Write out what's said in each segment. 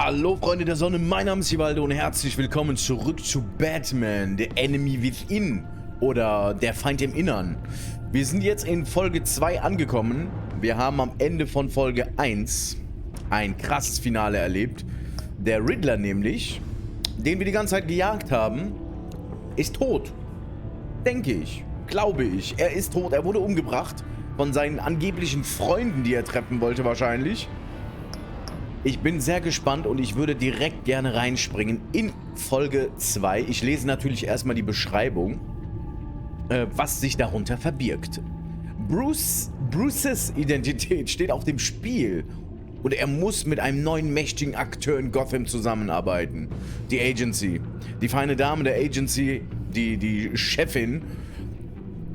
Hallo Freunde der Sonne, mein Name ist Hivaldo und herzlich willkommen zurück zu Batman, The Enemy Within oder der Feind im Inneren. Wir sind jetzt in Folge 2 angekommen. Wir haben am Ende von Folge 1 ein krasses Finale erlebt. Der Riddler nämlich, den wir die ganze Zeit gejagt haben, ist tot. Denke ich, glaube ich. Er ist tot, er wurde umgebracht von seinen angeblichen Freunden, die er treffen wollte wahrscheinlich. Ich bin sehr gespannt und ich würde direkt gerne reinspringen in Folge 2. Ich lese natürlich erstmal die Beschreibung, was sich darunter verbirgt. Bruces Identität steht auf dem Spiel und er muss mit einem neuen mächtigen Akteur in Gotham zusammenarbeiten. Die Agency. Die feine Dame der Agency, die Chefin,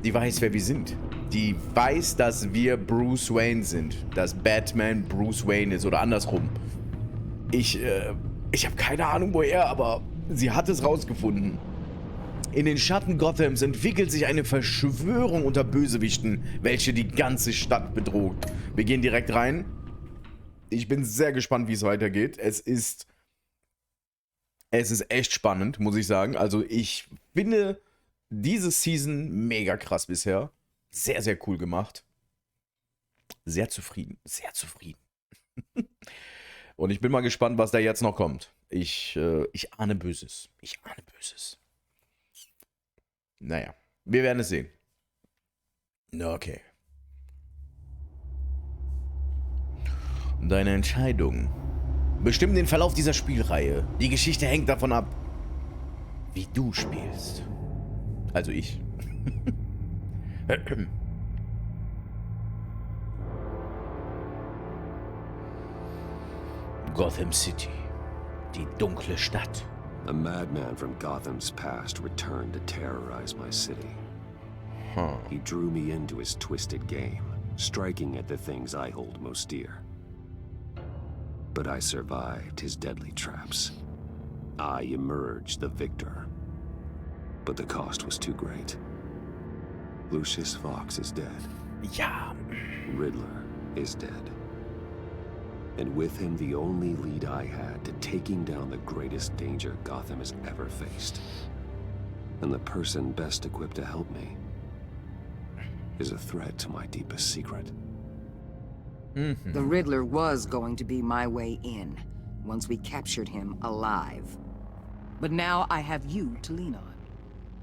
die weiß, wer wir sind. Die weiß, dass wir Bruce Wayne sind. Dass Batman Bruce Wayne ist oder andersrum. Ich habe keine Ahnung woher, aber sie hat es rausgefunden. In den Schatten Gothams entwickelt sich eine Verschwörung unter Bösewichten, welche die ganze Stadt bedroht. Wir gehen direkt rein. Ich bin sehr gespannt, wie es weitergeht. Es ist echt spannend, muss ich sagen. Also ich finde diese Season mega krass bisher. Sehr, sehr cool gemacht. Sehr zufrieden. Sehr zufrieden. Und ich bin mal gespannt, was da jetzt noch kommt. Ich ahne Böses. Ich ahne Böses. Naja, wir werden es sehen. Okay. Deine Entscheidung bestimmt den Verlauf dieser Spielreihe. Die Geschichte hängt davon ab, wie du spielst. Also ich. Gotham City, die dunkle Stadt. A madman from Gotham's past returned to terrorize my city. He drew me into his twisted game, striking at the things I hold most dear. But I survived his deadly traps. I emerged the victor. But the cost was too great. Lucius Fox is dead. Ja. Riddler is dead. And with him the only lead I had to taking down the greatest danger Gotham has ever faced. And the person best equipped to help me is a threat to my deepest secret. The Riddler was going to be my way in, once we captured him alive. But now I have you to lean on.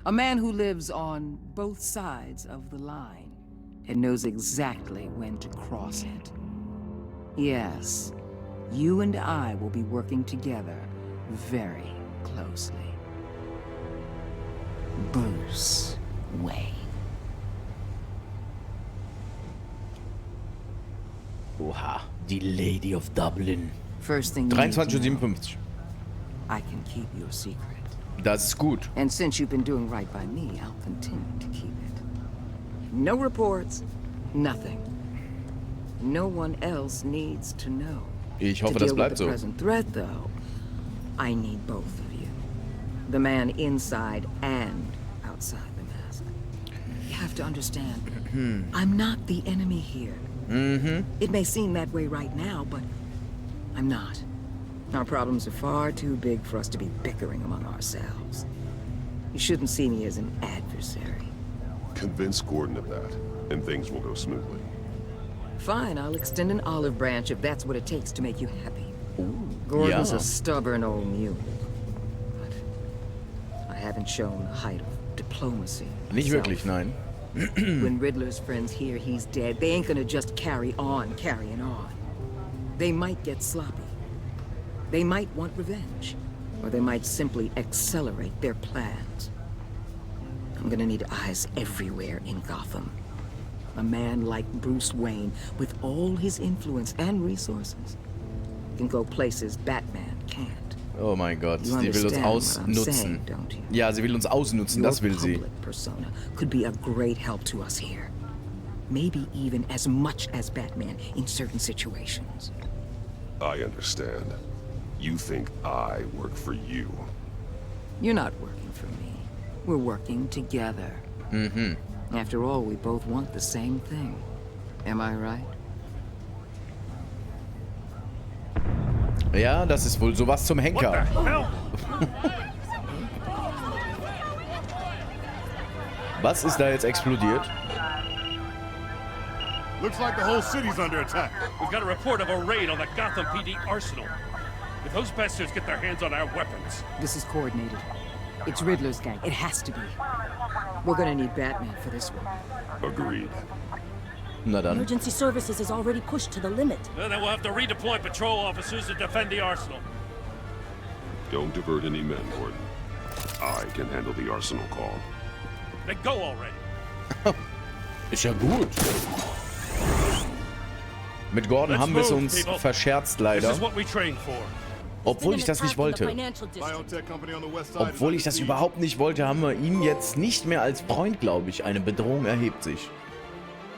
A man who lives on both sides of the line and knows exactly when to cross it. Yes, you and I will be working together very closely. Bruce Wayne. Oha, die Lady of Dublin. First thing you need to know, 23:57. I can keep your secret. Das ist gut. And since you've been doing right by me, I'll continue to keep it. No reports, nothing. No one else needs to know. Ich hoffe, to das deal bleibt with the so. present threat, though, I need both of you. The man inside and outside the mask. You have to understand, I'm not the enemy here. It may seem that way right now, but I'm not. Our problems are far too big for us to be bickering among ourselves. You shouldn't see me as an adversary. Convince Gordon of that, and things will go smoothly. Fine, I'll extend an olive branch if that's what it takes to make you happy. Gordon's yeah. a stubborn old mule. But I haven't shown the height of diplomacy. Nicht myself. wirklich, nein. When Riddler's friends hear he's dead, they ain't gonna just carrying on. They might get sloppy. They might want revenge. Or they might simply accelerate their plans. I'm gonna need eyes everywhere in Gotham. A man like Bruce Wayne, with all his influence and resources, can go places Batman can't. Oh mein Gott, You sie will uns understand what I'm ausnutzen. saying, don't you? Ja, sie will uns ausnutzen, das will sie. Your public persona could be a great help to us here. Maybe even as much as Batman in certain situations. I understand. You think I work for you. You're not working for me. We're working together. After all, we both want the same thing. Am I right? Ja, das ist wohl sowas zum Henker. Was ist da jetzt explodiert? Looks like the whole city's under attack. We've got a report of a raid on the Gotham PD arsenal. If those bastards get their hands on our weapons... This is coordinated. It's Riddler's gang. It has to be. We're gonna need Batman for this one. Agreed. Na dann. Emergency services is already pushed to the limit. Then we'll have to redeploy patrol officers to defend the arsenal. Don't divert any men, Gordon. I can handle the arsenal call. Then go already. Ist ja gut. Mit Gordon haben wir es uns verscherzt, leider. This is what we trained for. Obwohl ich das nicht wollte. Biotech company on the west side. Obwohl ich das überhaupt nicht wollte, haben wir ihn jetzt nicht mehr als Freund, glaube ich. Eine Bedrohung erhebt sich.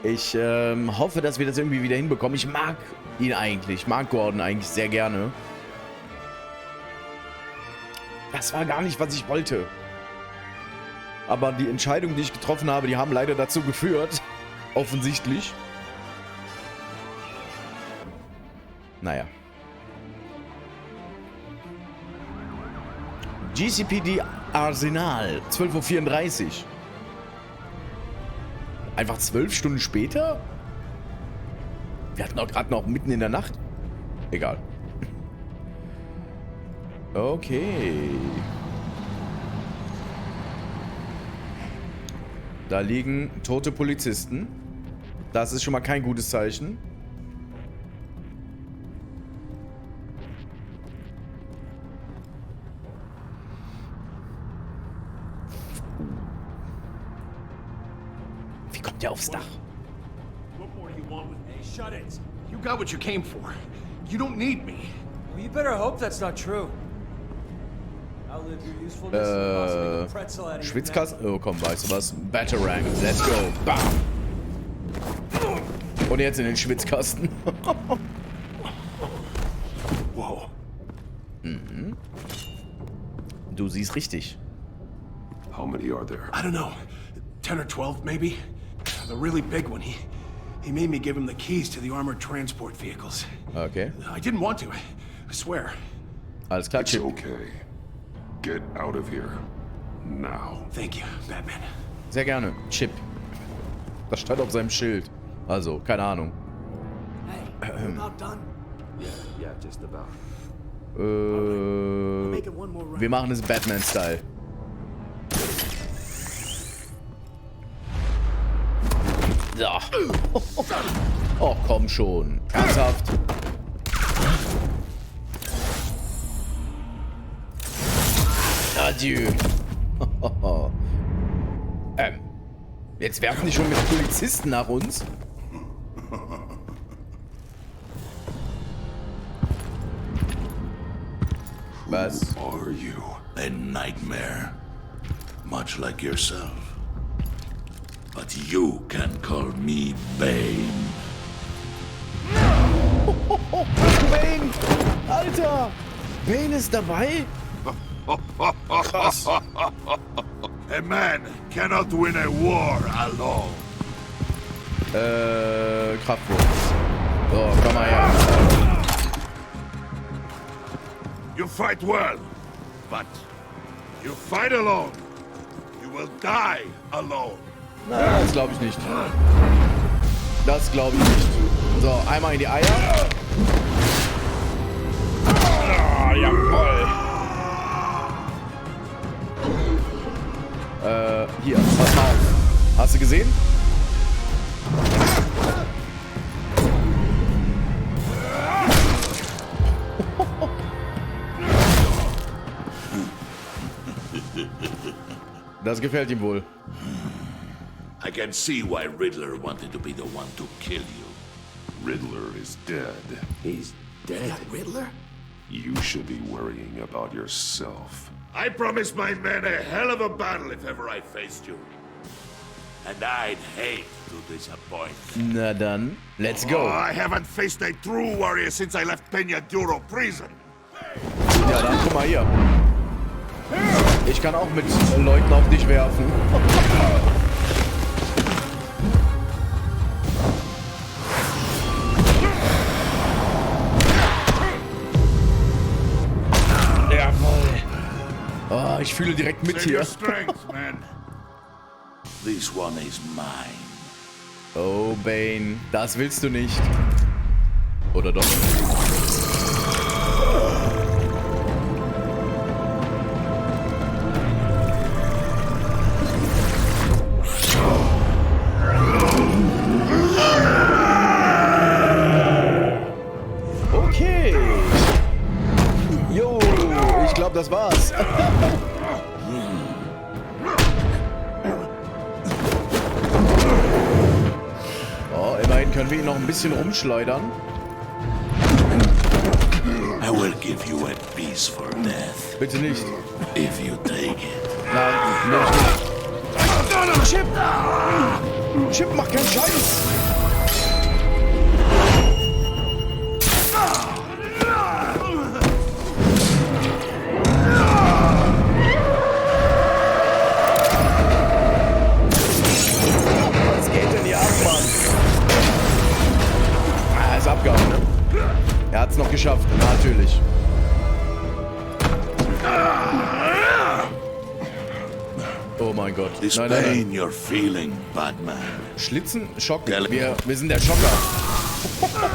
Ich hoffe, dass wir das irgendwie wieder hinbekommen. Ich mag ihn eigentlich. Ich mag Gordon eigentlich sehr gerne. Das war gar nicht, was ich wollte. Aber die Entscheidungen, die ich getroffen habe, die haben leider dazu geführt. Offensichtlich. Naja. GCPD Arsenal. 12:34 Uhr. Einfach 12 Stunden später? Wir hatten doch gerade noch mitten in der Nacht. Egal. Okay. Da liegen tote Polizisten. Das ist schon mal kein gutes Zeichen. Wie kommt der aufs Dach? What more do you want with me? Shut it. You got what you came for. You don't need me. Well, you better hope that's not true. Outlive your usefulness and possibly make a pretzel out of you. Schwitzkasten? Oh komm, weißt du was? Batarang. Let's go. Bam. Und jetzt in den Schwitzkasten. Whoa. Mhm. Du siehst richtig. How many are there? I don't know. 10 or 12, maybe? The really big one. He made me give him the keys to the armored transport vehicles. Okay. I didn't want to. I swear. Alles klar, It's Chip. okay. Get out of here. Now. Thank you, Batman. Sehr gerne. Chip. Das stand auf seinem Schild. Also, keine Ahnung. Hey, you about done? Yeah, just about. Make it one more round. Wir machen es Batman-Style. So. Oh, komm schon. Ernsthaft. Adieu. Jetzt werfen die schon mit Polizisten nach uns. Was? Who are you? A nightmare, much like yourself. But you can call me Bane. Bane! Alter! Bane ist dabei? Krass. A man cannot win a war alone. Kraftwurf. So, komm mal her. You fight well, but you fight alone. You will die alone. Na, das glaube ich nicht. Das glaube ich nicht. So, einmal in die Eier. Ah, jawoll. Hier, pass mal auf. Hast du gesehen? Das gefällt ihm wohl. I can see why Riddler wanted to be the one to kill you. Riddler is dead. He's dead. Riddler? You should be worrying about yourself. I promised my men a hell of a battle if ever I faced you. And I'd hate to disappoint. Na dann, let's Oh, go. I haven't faced a true warrior since I left Peña Duro prison. Ja, dann guck mal hier. Ich kann auch mit Leuten auf dich werfen. ich fühle direkt mit hier. This one is mine. Oh, Bane, das willst du nicht. Oder doch? Okay. Jo, ich glaube, das war's. Oh, immerhin können wir ihn noch ein bisschen rumschleudern. I will give you a piece for death. Bitte nicht. If you take it. Nein, nicht. Chip! Chip, mach keinen Scheiß! Was geht denn hier ab, Mann? Ah, er ist abgehauen, ne? Er hat's noch geschafft, natürlich. Oh mein Gott. This Nein, nein, pain nein. you're feeling, Batman. Schlitzen? Schocken. Wir sind der Schocker. Oh Gott.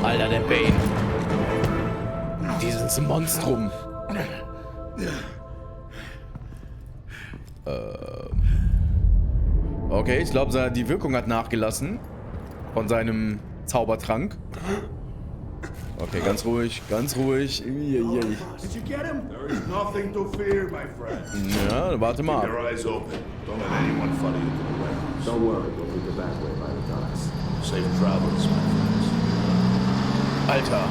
Alter, der Bane. Dieses Monstrum. Okay, ich glaube, die Wirkung hat nachgelassen von seinem Zaubertrank. Okay, ganz ruhig, ganz ruhig. Did you get him? There is nothing to fear, my friend. Ja, warte mal. Keep your eyes open. Don't let anyone follow you to the warehouse. Don't worry, we'll take the back way by the docks. Safe travels, my friends. Alter,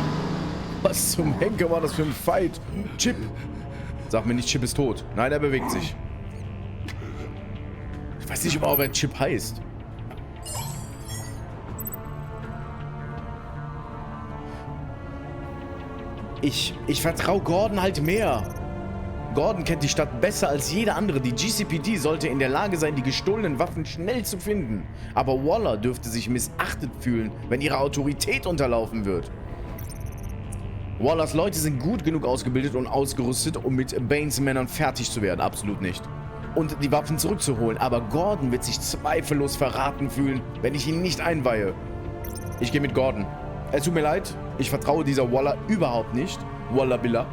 was zum Henker war das für ein Fight? Chip. Sag mir nicht, Chip ist tot. Nein, er bewegt sich. Ich weiß nicht überhaupt, wer Chip heißt. Ich vertraue Gordon halt mehr. Gordon kennt die Stadt besser als jeder andere. Die GCPD sollte in der Lage sein, die gestohlenen Waffen schnell zu finden. Aber Waller dürfte sich missachtet fühlen, wenn ihre Autorität unterlaufen wird. Wallers Leute sind gut genug ausgebildet und ausgerüstet, um mit Banes Männern fertig zu werden. Absolut nicht. Und die Waffen zurückzuholen. Aber Gordon wird sich zweifellos verraten fühlen, wenn ich ihn nicht einweihe. Ich gehe mit Gordon. Es tut mir leid, ich vertraue dieser Waller überhaupt nicht. Waller Billa.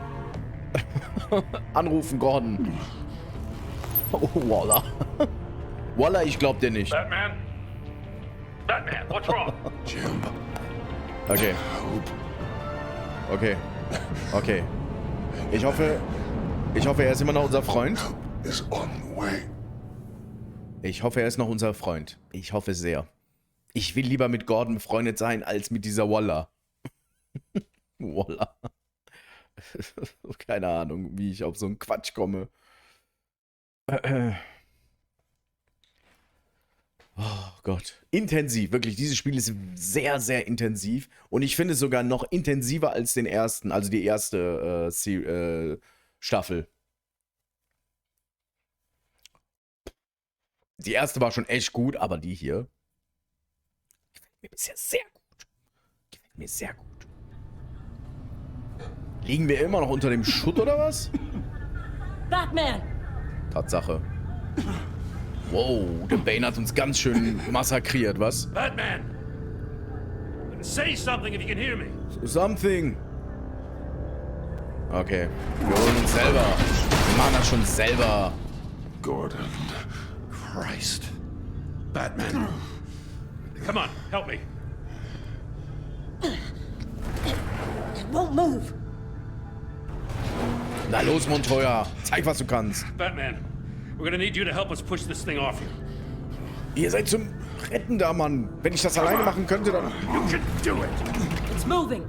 Anrufen Gordon. Oh, Waller. Waller, ich glaub dir nicht. Batman? Batman, what's wrong? Jim. Okay. Okay. Okay. Ich hoffe, er ist immer noch unser Freund. Is on the way. Ich hoffe, er ist noch unser Freund. Ich hoffe sehr. Ich will lieber mit Gordon befreundet sein, als mit dieser Waller. Waller. Keine Ahnung, wie ich auf so einen Quatsch komme. Oh Gott. Intensiv, wirklich. Dieses Spiel ist sehr, sehr intensiv. Und ich finde es sogar noch intensiver als den ersten, also die erste Staffel. Die erste war schon echt gut, aber die hier gefällt mir bisher sehr gut. Gefällt mir sehr gut. Liegen wir immer noch unter dem Schutt oder was? Batman! Tatsache. Wow, der Bane hat uns ganz schön massakriert, was? Batman! Say something if you can hear me. Something. Okay, wir holen uns selber. Wir machen das schon selber. Gordon. Christ. Batman. Come on, help me. It won't move. Na los, Montoya. Zeig, was du kannst. Batman, we're gonna need you to help us push this thing off you. Ihr seid zum Retten da, Mann. Wenn ich das alleine machen könnte, dann... You can do it. It's moving.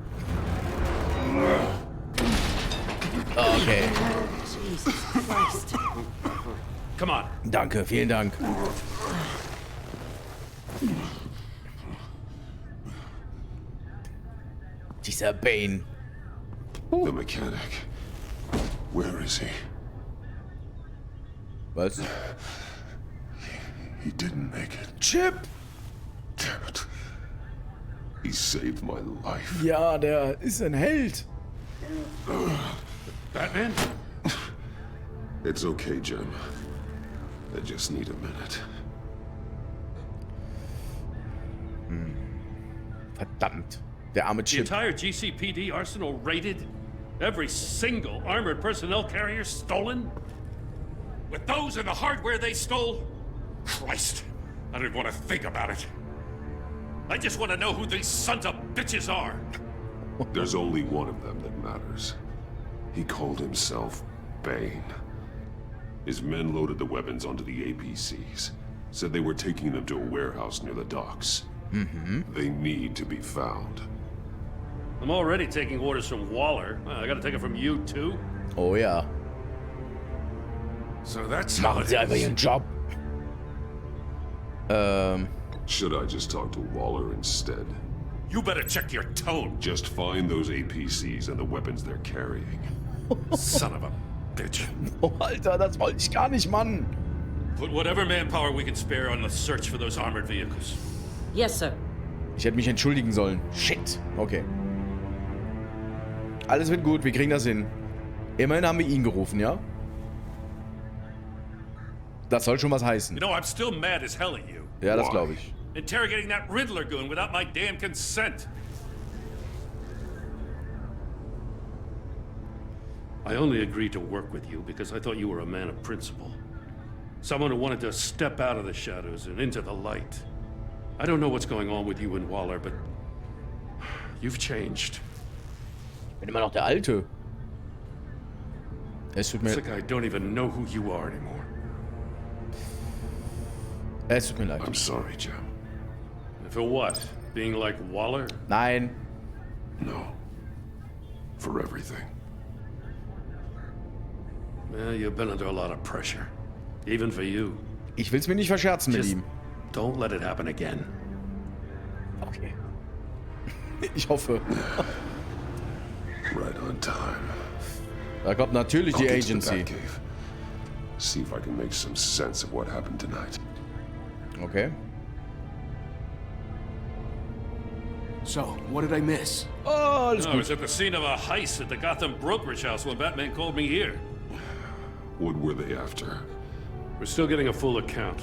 Okay. Jesus Christ. Come on. Danke, vielen Dank. Dieser Bane. The mechanic. Where is he? Was? He didn't make it. Chip! Damn it. He saved my life. Ja, der ist ein Held. Batman? It's okay, Jim. I just need a minute. Verdammt. Der arme The Chip. entire GCPD arsenal raided? Every single armored personnel carrier stolen? With those and the hardware they stole? Christ, I don't even want to think about it. I just want to know who these sons of bitches are. There's only one of them that matters. He called himself Bane. His men loaded the weapons onto the APCs. Said they were taking them to a warehouse near the docks. They need to be found. I'm already taking orders from Waller. I gotta take it from you, too? Oh ja. So that's how Machen it Sie einfach is. Ihren Job. Should I just talk to Waller instead? You better check your tone, Just find those APCs and the weapons they're carrying. son of a bitch. Oh, Alter, das wollte ich gar nicht, Mann. Put whatever manpower we can spare on the search for those armored vehicles. Yes, sir. Ich hätte mich entschuldigen sollen. Shit. Okay. Alles wird gut, wir kriegen das hin. Immerhin haben wir ihn gerufen, ja? Das soll schon was heißen. You know, I'm still mad as hell at you. Ja, das Why? glaube ich. Interrogating that Riddler goon without my damn consent. I only agreed to work with you because I thought you were a man of principle. Someone who wanted to step out of the shadows and into the light. I don't know what's going on with you and Waller, but you've changed. Ich bin immer noch der Alte. Es tut mir, It's like I don't even know who you are anymore. es tut mir leid. I'm sorry, Jim. For what? Being like Waller? Nein. No. For everything. Well, you've been under a lot of pressure. Even for you. Ich will es mir nicht verscherzen mit Just ihm. don't let it happen again. Okay. Ich hoffe. Right on time. Da kommt natürlich I'll die get to the Agency. Batcave. See if I can make some sense of what happened tonight. Okay. So, what did I miss? Oh, alles I gut. was at the scene of a heist at the Gotham brokerage house when Batman called me here. What were they after? We're still getting a full account.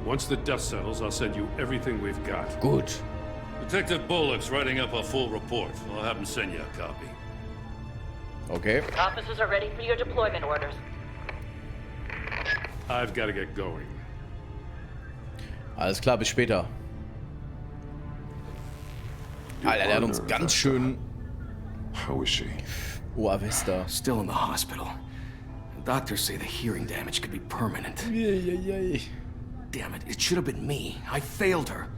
Once the dust settles, I'll send you everything we've got. Gut. Detective Bullock's writing up a full report. I'll have him send you a copy. Okay. Officers are ready for your deployment orders. I've got to get going. Alles klar, bis später. Alter, der hat uns ganz schön... How is she? Oa Vesta. Still in the hospital. Doctors say the hearing damage could be permanent. Eieiei. Damn it, it should have been me. I failed her.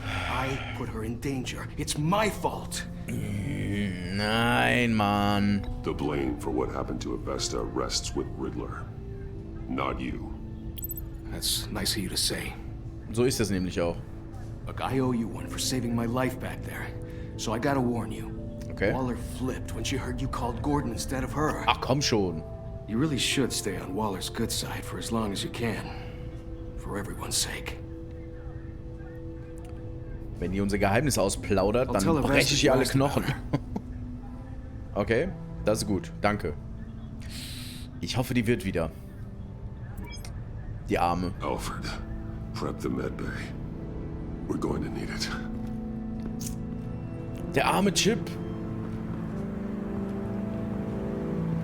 I put her in danger. It's my fault. Nein, Mann. The blame for what happened to Avesta rests with Riddler. Not you. That's nice of you to say. So ist das nämlich auch. Look, I owe you one for saving my life back there. So I gotta warn you. Okay. Waller flipped when she heard you called Gordon instead of her. Ach, komm schon. You really should stay on Waller's good side for as long as you can. For everyone's sake. Wenn die unser Geheimnis ausplaudert, dann tell the rest breche ich of ihr alle yours about Knochen. Okay, das ist gut. Danke. Ich hoffe, die wird wieder. Die Arme. Alfred, prep the medbay. We're going to need it. Der arme Chip.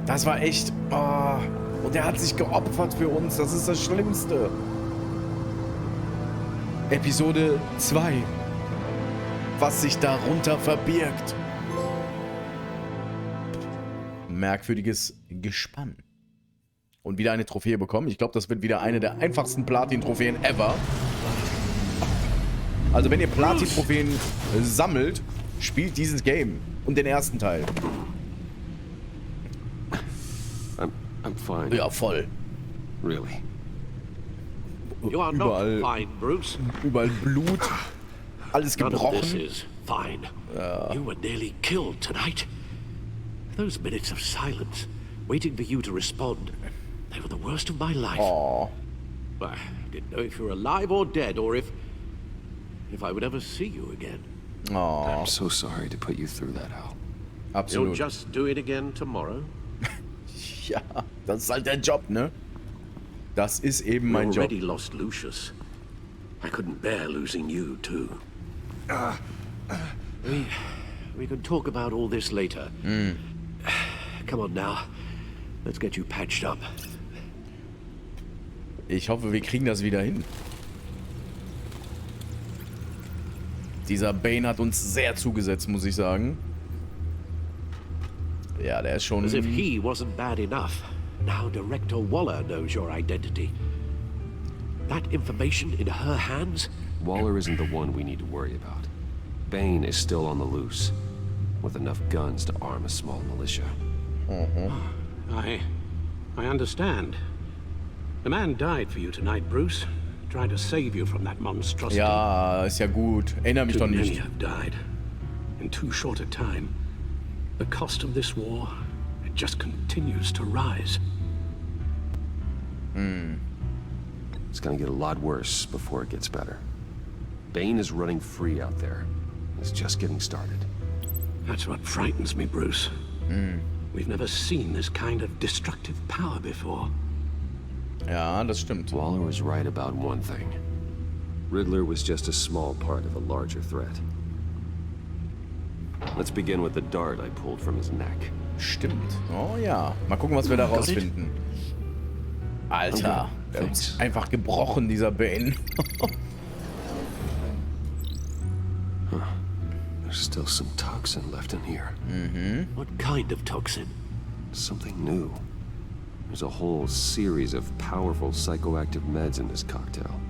Das war echt... Oh. Und er hat sich geopfert für uns. Das ist das Schlimmste. Episode 2. Was sich darunter verbirgt. Merkwürdiges Gespann. Und wieder eine Trophäe bekommen. Ich glaube, das wird wieder eine der einfachsten Platin-Trophäen ever. Also wenn ihr Platin-Trophäen sammelt, spielt dieses Game und den ersten Teil. I'm fine. Ja, voll. Really. You are not fine, Bruce. Überall Blut. Alles None of this gebrochen. is fine. You were nearly killed tonight. Those minutes of silence, waiting for you to respond, they were the worst of my life. Oh. I didn't know if you were alive or dead, or if I would ever see you again. Oh. I'm so sorry to put you through that, Al. Absolut. You'll just do it again tomorrow? Ja, das ist halt der Job, ne? Das ist eben mein We Job. already lost Lucius. I couldn't bear losing you, too. We can talk about all this later. Come on now. Let's get you patched up. Ich hoffe, wir kriegen das wieder hin. Dieser Bane hat uns sehr zugesetzt, muss ich sagen. Ja, der ist schon... As if he wasn't bad enough. Now Director Waller knows your identity. That information in her hands? Waller isn't the one we need to worry about. Bane is still on the loose, with enough guns to arm a small militia. I understand. The man died for you tonight, Bruce. Tried to save you from that monstrosity. Ja, ist ja gut. Erinnere mich Too doch many nicht. have died in too short a time. The cost of this war, it just continues to rise. It's gonna get a lot worse before it gets better. Bane is running free out there. He's just getting started. That's what frightens me, Bruce. We've never seen this kind of destructive power before. Ja, das stimmt. Waller was right about one thing. Riddler was just a small part of a larger threat. Let's begin with the dart I pulled from his neck. Stimmt. Oh ja. Mal gucken, was wir da rausfinden. Alter, der ist einfach gebrochen, dieser Bane. There's still some toxin left in here. What kind of toxin? Something new. There's a whole series of powerful psychoactive meds in this cocktail.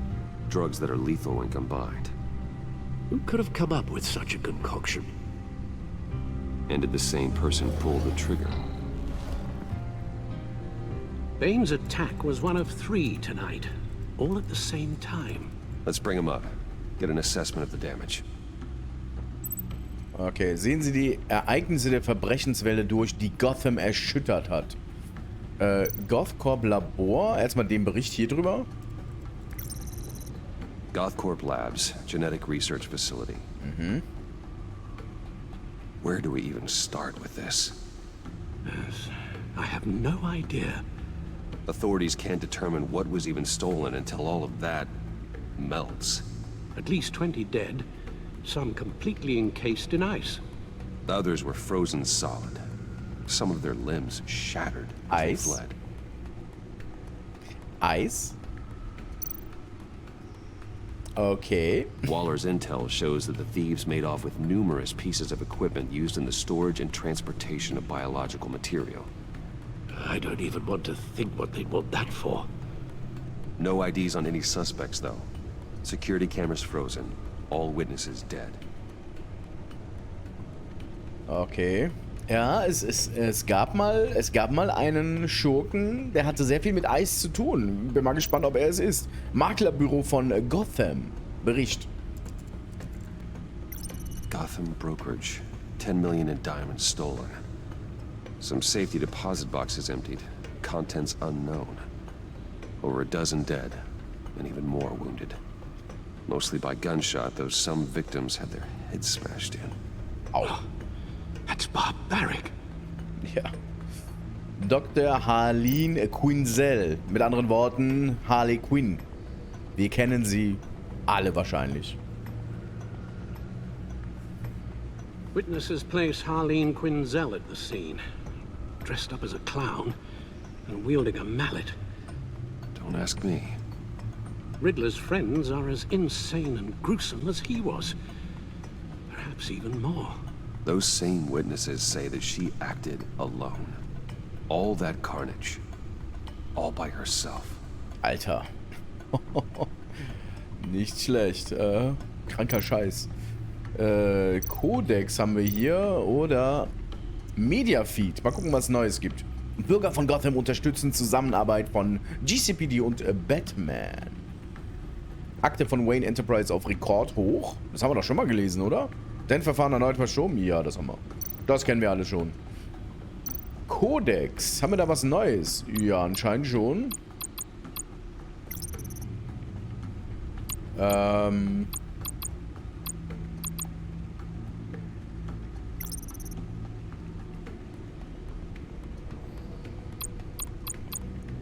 Drugs that are lethal when combined. Who could have come up with such a concoction? And did the same person pull the trigger? Bane's attack was one of 3 tonight, all at the same time. Let's bring him up. Get an assessment of the damage. Okay, sehen Sie die Ereignisse der Verbrechenswelle durch, die Gotham erschüttert hat. Gothcorp Labor, erstmal den Bericht hier drüber. Gothcorp Labs, genetic research facility. Where do we even start with this? I have no idea. Authorities can't determine what was even stolen until all of that melts. At least 20 dead, some completely encased in ice. Others were frozen solid. Some of their limbs shattered as they Ice? fled. Eis. Okay. Waller's intel shows that the thieves made off with numerous pieces of equipment used in the storage and transportation of biological material. I don't even want to think what they'd want that for. No IDs on any suspects, though. Security cameras frozen. All witnesses dead. Okay. Ja, es gab mal einen Schurken, der hatte sehr viel mit Eis zu tun. Bin mal gespannt, ob er es ist. Maklerbüro von Gotham. Bericht. Gotham brokerage. 10 million in diamonds stolen. Some safety deposit boxes emptied. Contents unknown. Over a dozen dead, and even more wounded. Mostly by gunshot, though some victims had their heads smashed in. Au. That's barbaric. Ja. Dr. Harleen Quinzel. Mit anderen Worten, Harley Quinn. Wir kennen sie alle wahrscheinlich. Witnesses place Harleen Quinzel at the scene, dressed up as a clown and wielding a mallet. Don't ask me. Riddler's friends are as insane and gruesome as he was. Perhaps even more. Those same witnesses say that she acted alone. All that carnage. All by herself. Alter. Nicht schlecht. Kranker Scheiß. Codex haben wir hier oder Mediafeed. Mal gucken, was Neues gibt. Bürger von Gotham unterstützen Zusammenarbeit von GCPD und Batman. Akte von Wayne Enterprise auf Rekord hoch. Das haben wir doch schon mal gelesen, oder? Denn Verfahren erneut verschoben? Ja, das haben wir. Das kennen wir alle schon. Kodex. Haben wir da was Neues? Ja, anscheinend schon.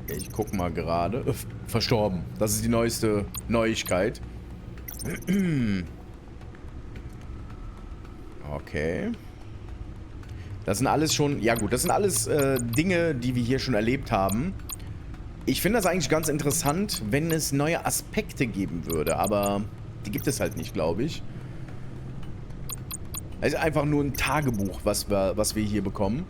Ich guck mal gerade. Verstorben. Das ist die neueste Neuigkeit. Okay. Das sind alles schon... Ja gut, das sind alles Dinge, die wir hier schon erlebt haben. Ich finde das eigentlich ganz interessant, wenn es neue Aspekte geben würde. Aber die gibt es halt nicht, glaube ich. Es ist einfach nur ein Tagebuch, was wir hier bekommen.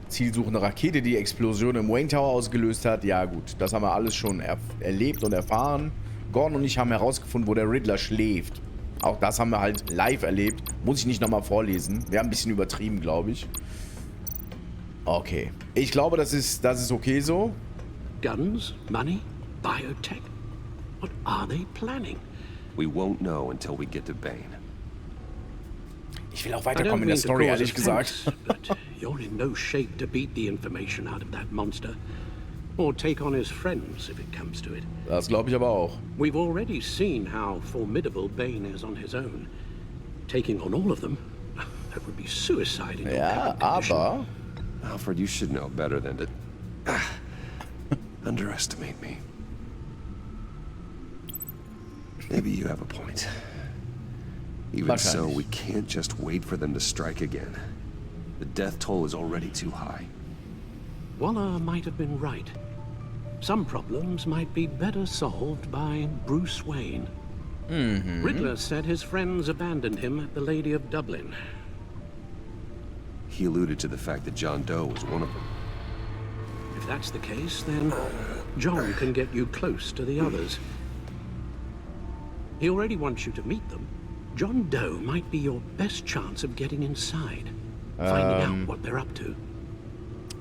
Zielsuchende Rakete, die Explosion im Wayne Tower ausgelöst hat. Ja gut, das haben wir alles schon erlebt und erfahren. Gordon und ich haben herausgefunden, wo der Riddler schläft. Auch das haben wir halt live erlebt. Muss ich nicht nochmal vorlesen. Wir haben ein bisschen übertrieben, glaube ich. Okay. Ich glaube, das ist okay so. Guns, money, biotech. What are they planning? We won't know until we get to Bane. Ich will auch weiterkommen in der Story, ehrlich gesagt. But you're in no shape to beat the information out of that monster. Or take on his friends, if it comes to it. Das glaube ich aber auch. We've already seen how formidable Bane is on his own. Taking on all of them, that would be suicide in your Ja, aber... Alfred, you should know better than to underestimate me. Maybe you have a point. Even so, we can't just wait for them to strike again. The death toll is already too high. Waller might have been right. Some problems might be better solved by Bruce Wayne. Riddler said his friends abandoned him at the Lady of Dublin. He alluded to the fact that John Doe was one of them. If that's the case, then John can get you close to the others. He already wants you to meet them. John Doe might be your best chance of getting inside, finding out what they're up to.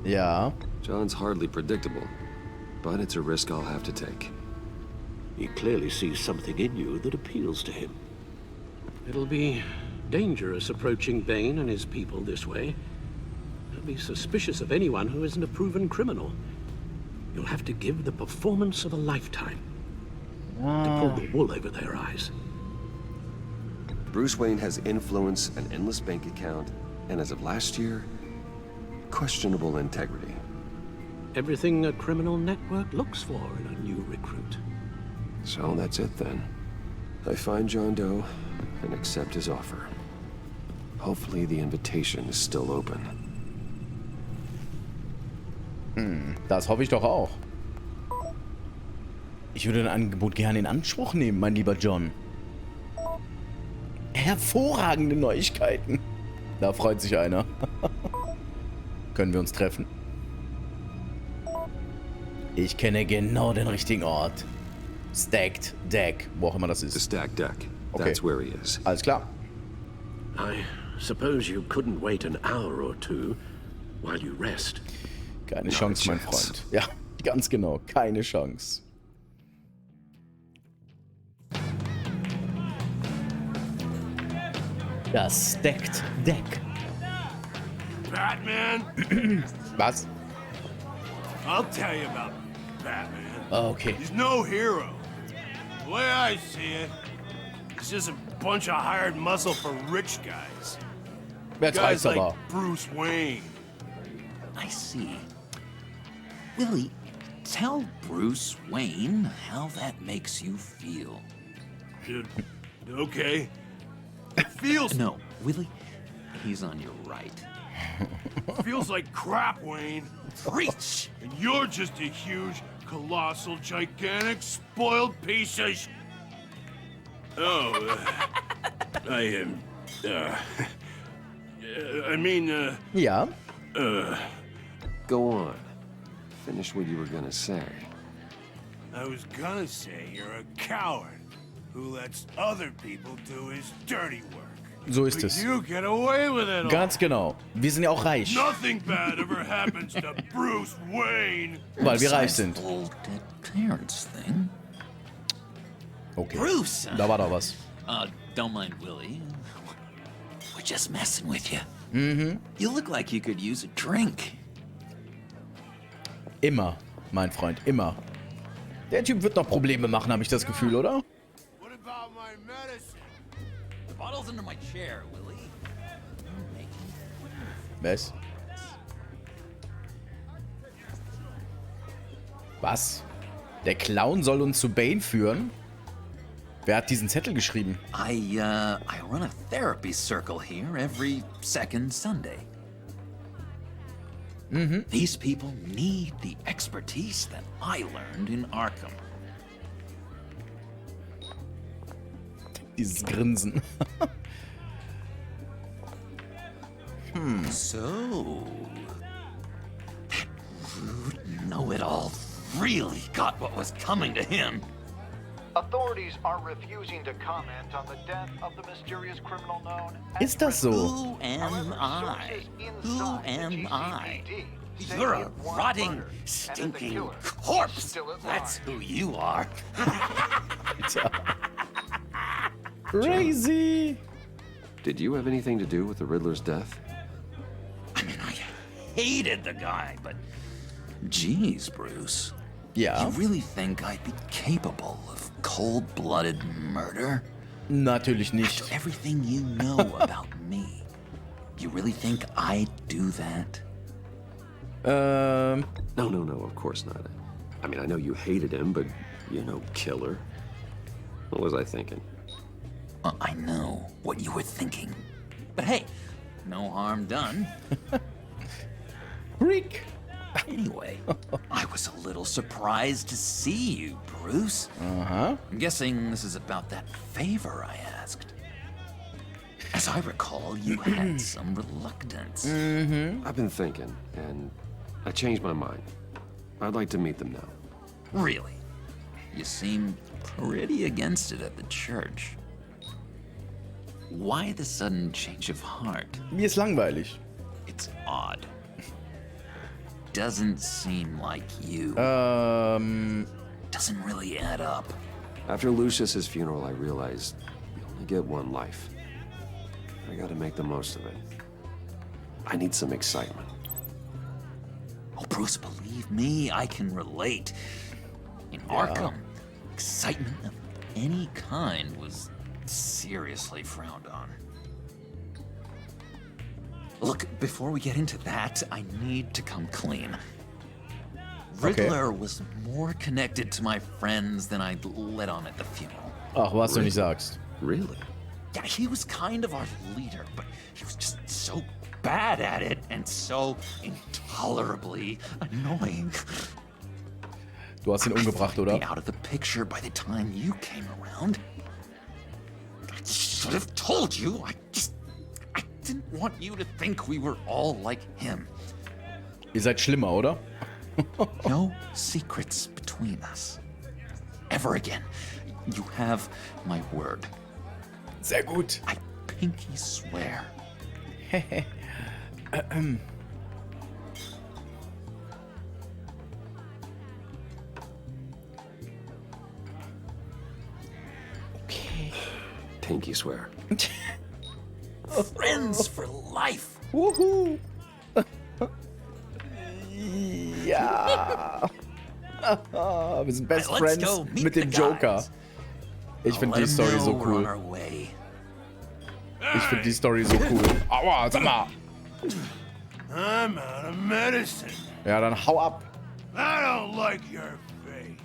Ja. John's hardly predictable, but it's a risk I'll have to take. He clearly sees something in you that appeals to him. It'll be dangerous approaching Bane and his people this way. He'll be suspicious of anyone who isn't a proven criminal. You'll have to give the performance of a lifetime to pull the wool over their eyes. Bruce Wayne has influence, an endless bank account, and as of last year, questionable integrity. Everything a criminal network looks for in a new recruit. So that's it then. I find John Doe and accept his offer. Hopefully the invitation is still open. Das hoffe ich doch auch. Ich würde ein Angebot gerne in Anspruch nehmen, mein lieber John. Hervorragende Neuigkeiten. Da freut sich einer. Können wir uns treffen? Ich kenne genau den richtigen Ort. Stacked Deck, wo auch immer das ist. The Stacked Deck. Okay. That's where he is. Alles klar. I suppose you couldn't wait an hour or two while you rest. Keine Chance, mein Freund. Ja, ganz genau. Keine Chance. Das Stacked Deck. Batman? Was? I'll tell you about Batman. Okay. He's no hero. The way I see it, he's just a bunch of hired muscle for rich guys. Jetzt reicht's Guys aber. like Bruce Wayne. I see. Willie, tell Bruce Wayne how that makes you feel. Okay. It feels... No, Willie, he's on your right. feels like crap, Wayne. Preach! And you're just a huge, colossal, gigantic, spoiled piece of Oh, I am, I mean, Ja. Go on. Finish what you were gonna say. I was gonna say you're a coward who lets other people do his dirty work. So ist But es. you get away with it all. Ganz genau. Wir sind ja auch reich. Nothing bad ever happens to Bruce Wayne. Weil wir reich sind. Whole Clarence thing. Okay. Bruce! Da war doch was. Don't mind Willie. were just messing with you. You look like you could use a drink. Immer, mein Freund, immer. Der Typ wird noch Probleme machen, habe ich das Gefühl, oder? What about my medicine? The bottle's under my chair, Willie. Was? Was? Der Clown soll uns zu Bane führen? Wer hat diesen Zettel geschrieben? I run a therapy circle here every second Sunday. These people need the expertise that I learned in Arkham. Dieses Grinsen. So, that rude know-it-all really got what was coming to him. Authorities are refusing to comment on the death of the mysterious criminal known as Ist das so? Who am I? Who am I? You're a rotting, stinking corpse. That's who you are. Crazy. Did you have anything to do with the Riddler's death? I mean, I hated the guy, but geez, Bruce. Ja. You really think I'd be capable of cold-blooded murder? Natürlich nicht. After everything you know about me, you really think I'd do that? No, of course not. I mean, I know you hated him, but you're no killer. What was I thinking? I know what you were thinking. But hey, no harm done. Freak. Anyway, I was a little surprised to see you, Bruce. Uh-huh. I'm guessing this is about that favor I asked. As I recall, you had some reluctance. I've been thinking, and I changed my mind. I'd like to meet them now. Really? You seem pretty against it at the church. Why the sudden change of heart? Mir ist langweilig. It's odd. Doesn't seem like you. Doesn't really add up. After Lucius's funeral, I realized you only get one life. I gotta make the most of it. I need some excitement. Oh, Bruce, believe me, I can relate. In Arkham, excitement of any kind was seriously frowned on. Look, before we get into that, I need to come clean. Riddler was more connected to my friends than I'd let on at the funeral. Ach, was du nicht sagst. Really? Yeah, he was kind of our leader, but he was just so bad at it and so intolerably annoying. Du hast ihn umgebracht, oder? Out of the picture by the time you came around. I should have told you. I didn't want you to think we were all like him. Ihr seid schlimmer, oder? No secrets between us. Ever again. You have my word. Sehr gut. I pinky swear. Okay. Pinky swear. Friends for life. Wuhu. Ja. Wir sind Best Friends mit dem Joker. Ich finde die Story so cool. Ich finde die Story so cool. Aua, sag mal. I'm out of medicine. Ja, dann hau ab. I don't like your face.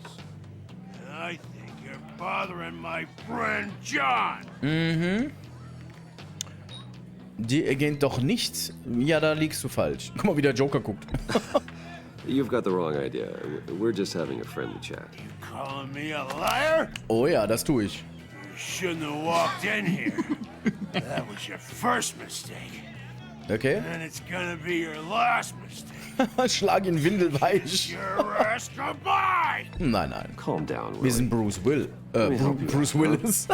I think you're bothering my friend John. Die ergänzt doch nichts. Ja, da liegst du falsch. Guck mal, wie der Joker guckt. You've got the wrong idea. We're just having a friendly chat. You calling me a liar? Oh ja, das tue ich. You shouldn't have walked in here. That was your first mistake. Okay. And it's gonna be your last mistake. Schlag ihn windelweich. Your ass goodbye! Nein, nein. Calm down, Willie. Wir sind Bruce Bruce Willis.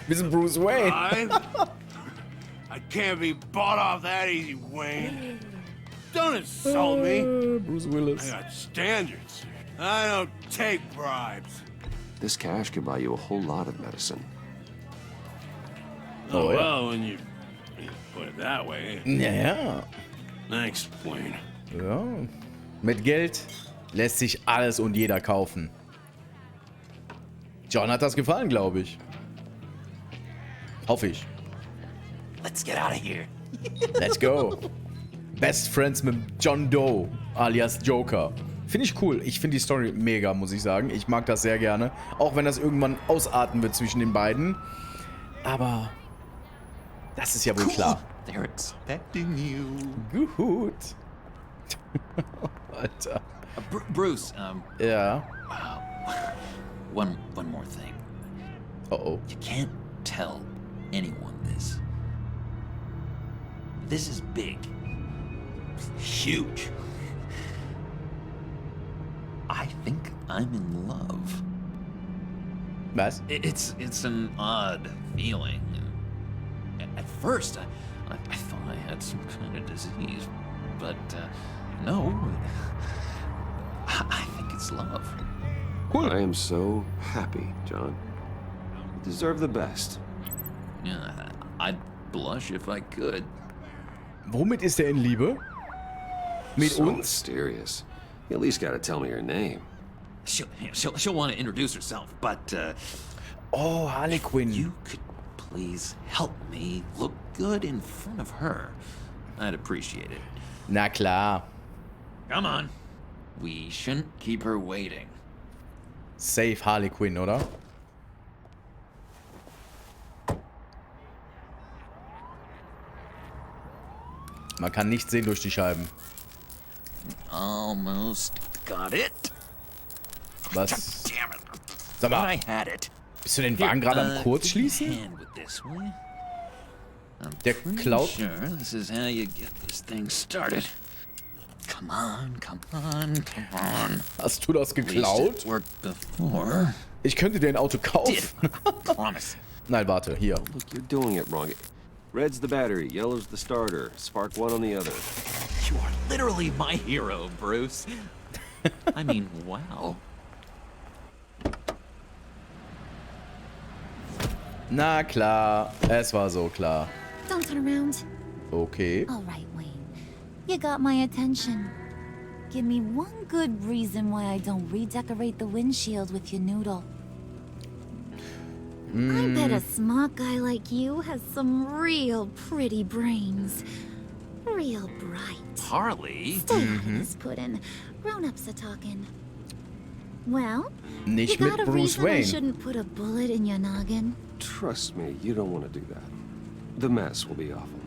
Wir sind Bruce Wayne. I can't be bought off that easy, Wayne. Don't insult me. Bruce Willis. I got standards. I don't take bribes. This cash could buy you a whole lot of medicine. Oh, yeah. Well, when you put it that way. Ja. Thanks, Wayne. Ja. Mit Geld lässt sich alles und jeder kaufen. John hat das gefallen, glaube ich. Hoffe ich. Let's get out of here. Let's go. Best Friends mit John Doe, alias Joker. Finde ich cool. Ich finde die Story mega, muss ich sagen. Ich mag das sehr gerne. Auch wenn das irgendwann ausarten wird zwischen den beiden. Aber das ist ja wohl klar. They're expecting you. Gut. Alter. Bruce, Ja. One more thing. Oh. You can't tell anyone this. This is big. Huge. I think I'm in love. Was? It's an odd feeling. At first, I thought I had some kind of disease, but no. I think it's love. Cool. I am so happy, John. You deserve the best. Yeah, I'd blush if I could. Womit ist er in Liebe? Mit So uns? mysterious. You at least gotta tell me your name. She'll want to introduce herself, but Oh, Harley Quinn. you could please help me look good in front of her. I'd appreciate it. Na klar. Come on. We shouldn't keep her waiting. Safe Harley Quinn, oder? Man kann nichts sehen durch die Scheiben. Almost got it. Was? Damn it. Sag mal, I had it. bist du den Wagen gerade am Kurzschließen? Hand with this, will you? I'm Der pretty klaut. sure this is how you get this thing started. Come on, come on, come on. Hast du das At least geklaut? it worked before. Ich könnte dir ein Auto Did. kaufen. Promise. Nein, warte, hier. Look, you're doing it wrong. Red's the battery, yellow's the starter. Spark one on the other. You are literally my hero, Bruce. I mean, wow. Na klar, es war so klar. Don't turn around. Okay. All right, Wayne. You got my attention. Give me one good reason why I don't redecorate the windshield with your noodle. I bet a smart guy like you has some real pretty brains. Real bright. Harley? Stay out of this pudding. Grown-ups are talking. Well, Nicht you mit got a Bruce reason I Wayne. shouldn't put a bullet in your noggin? Trust me, you don't want to do that. The mess will be awful.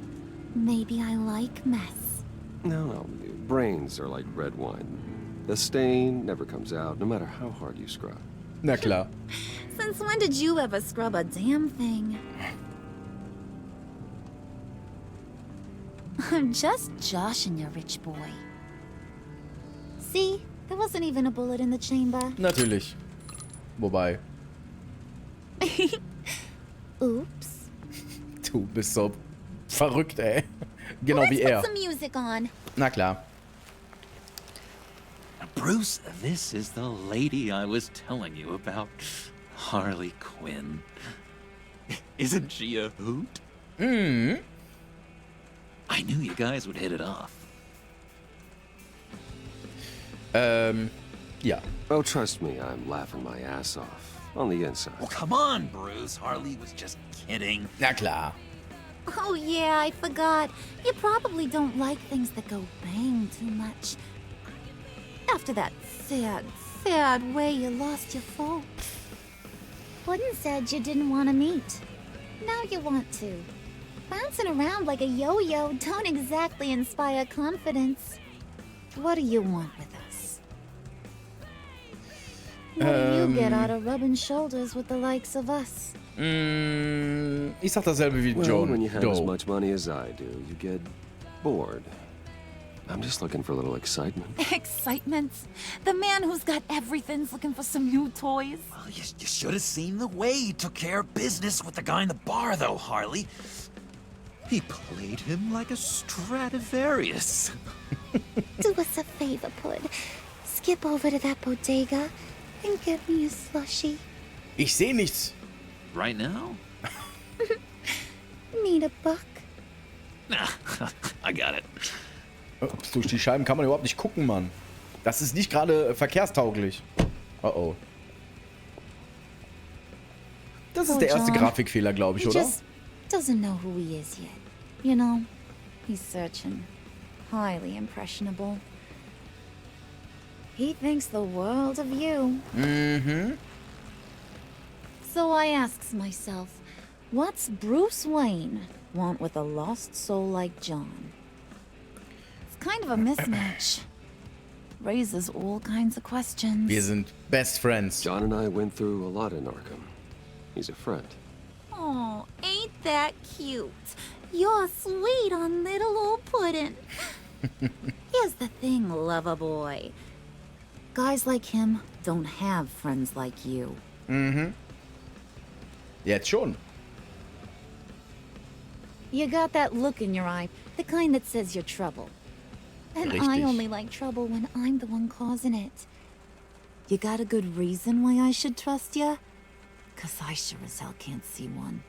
Maybe I like mess. No, brains are like red wine. The stain never comes out, no matter how hard you scrub. Na klar. Since when did you ever scrub a damn thing? I'm just joshing you, rich boy. See? There wasn't even a bullet in the chamber. Natürlich. Wobei, Oops. du bist so verrückt, ey. Genau Let's wie er. put some music on. Na klar. Bruce, this is the lady I was telling you about. Harley Quinn. Isn't she a hoot? Mhm. I knew you guys would hit it off. Ja. Oh, trust me, I'm laughing my ass off. On the inside. Well, come on, Bruce. Harley was just kidding. Na klar. Oh yeah, I forgot. You probably don't like things that go bang too much. After that sad way you lost your folks. Puddin' said you didn't want to meet. Now you want to. Bouncing around like a yo-yo don't exactly inspire confidence. What do you want with us? What do you get out of rubbing shoulders with the likes of us? Ich sag dasselbe wie Well, John when you have as Doe. much money as I do, you get bored. I'm just looking for a little excitement. Excitement? The man who's got everything's looking for some new toys. Well, you should have seen the way he took care of business with the guy in the bar, though, Harley. He played him like a Stradivarius. Do us a favor, Pud. Skip over to that bodega and get me a slushie. Ich sehe nichts. Right now? Need a buck? I got it. Ups, durch die Scheiben kann man überhaupt nicht gucken, Mann. Das ist nicht gerade verkehrstauglich. Oh oh. Das ist der erste Grafikfehler, glaube ich, oder? Just doesn't know who he is yet. You know, he's searching. Highly impressionable. He thinks the world of you. Mhm. So I asks myself, what's Bruce Wayne want with a lost soul like John? It's kind of a mismatch. Raises all kinds of questions. Wir sind best friends. John and I went through a lot in Arkham. He's a friend. Oh, ain't that cute? You're sweet on little old puddin'. Here's the thing, lover boy. Guys like him don't have friends like you. Mhm. Jetzt schon. You got that look in your eye, the kind that says you're trouble. And I Richtig. only like trouble when I'm the one causing it. You got a good reason why I should trust you? 'Cause I sure as hell can't see one.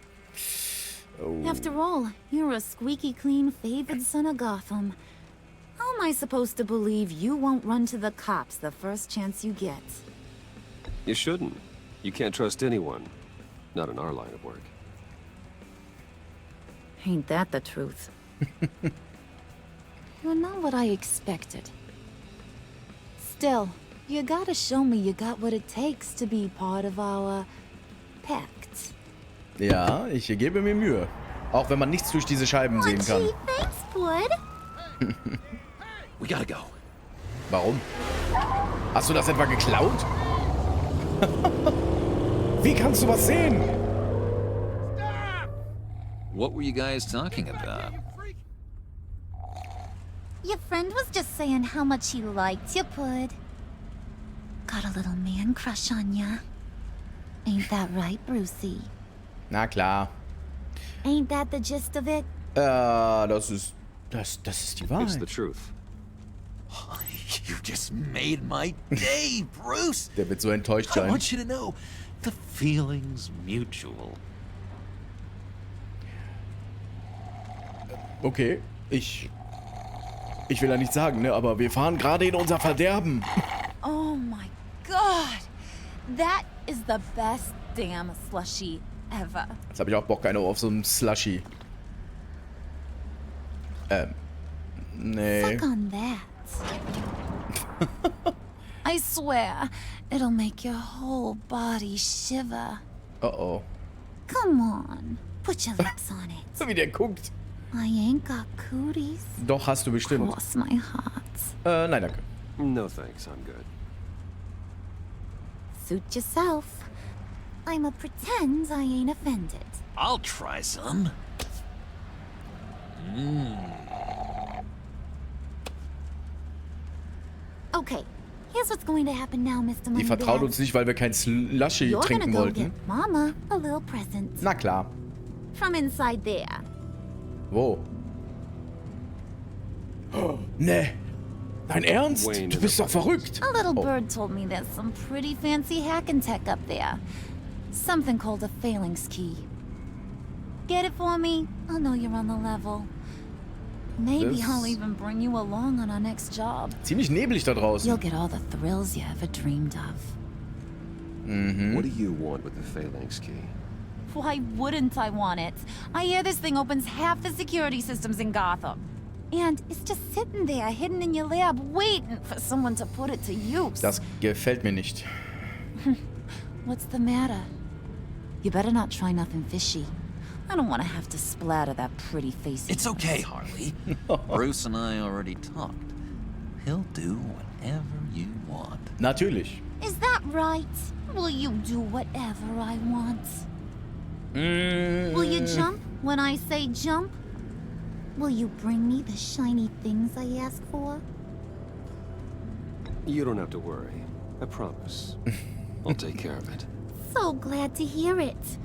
Oh. After all, you're a squeaky clean favored son of Gotham. How am I supposed to believe you won't run to the cops the first chance you get? You shouldn't. You can't trust anyone. Not in our line of work. Ain't that the truth? You're not what I expected. Still, you gotta show me you got what it takes to be part of our pact. Ja, ich gebe mir Mühe. Auch wenn man nichts durch diese Scheiben sehen kann. Gee, thanks, bud. We gotta go. Warum? Hast du das etwa geklaut? Wie kannst du was sehen? What were you guys talking about? Your friend was just saying how much he liked you, bud. Got a little man crush on ya. Ain't that right, Brucey? Na klar. Ain't that the gist of it? Das ist die Wahrheit. It's the truth. You just made my day, Bruce. Der wird so enttäuscht I sein. want you to know, the feeling's mutual. Okay, ich will ja nichts sagen, ne, aber wir fahren gerade in unser Verderben. Oh my god! That is the best damn slushy ever. Jetzt habe ich auch Bock auf so einen Slushy. Nee. Suck on that. I swear, it'll make your whole body shiver. Oh. Come on, put your lips on it. So wie der guckt. I ain't got cooties. Doch, hast du bestimmt. Cross my heart. Nein, danke. No thanks, I'm good. Suit yourself. I'ma pretend I ain't offended. I'll try some. Okay, here's what's going to happen now, Mr. Die vertraut Moneybag. uns nicht, weil wir kein Slushy You're trinken gonna go wollten. get Mama a little present. Na klar. From inside there. Wo? Oh, nee. Dein Ernst? Wayne Du bist doch verrückt. A little Oh. bird told me there's some pretty fancy hacking tech up there. Something called a phalanx key. Get it for me? I'll know you're on the level. Maybe Das- I'll even bring you along on our next job. Ziemlich neblig da You'll draußen. get all the thrills you ever dreamed of. What do you want with the phalanx key? Why wouldn't I want it? I hear this thing opens half the security systems in Gotham. And it's just sitting there, hidden in your lab, waiting for someone to put it to use. Das gefällt mir nicht. What's the matter? You better not try nothing fishy. I don't want to have to splatter that pretty face. It's okay, Harley. Bruce and I already talked. He'll do whatever you want. Natürlich. Is that right? Will you do whatever I want? Will you jump when I say jump? Will you bring me the shiny things I ask for? You don't have to worry. I promise. I'll take care of it. So glad to hear it.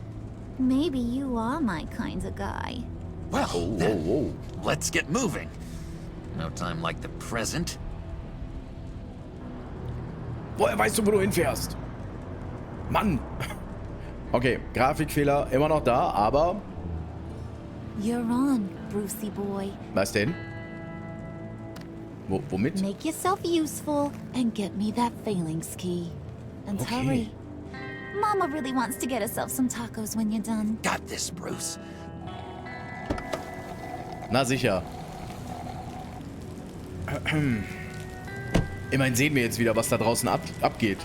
Maybe you are my kind of guy. Well, then, let's get moving. No time like the present. Woher weißt du, wo du hinfährst? Mann. Okay, Grafikfehler immer noch da, aber... You're on, Brucey boy. Was denn? Womit? Make yourself useful and get me that phalanx key. And hurry. Mama really wants to get herself some tacos when you're done. Got this, Bruce. Na sicher. Immerhin sehen wir jetzt wieder, was da draußen abgeht.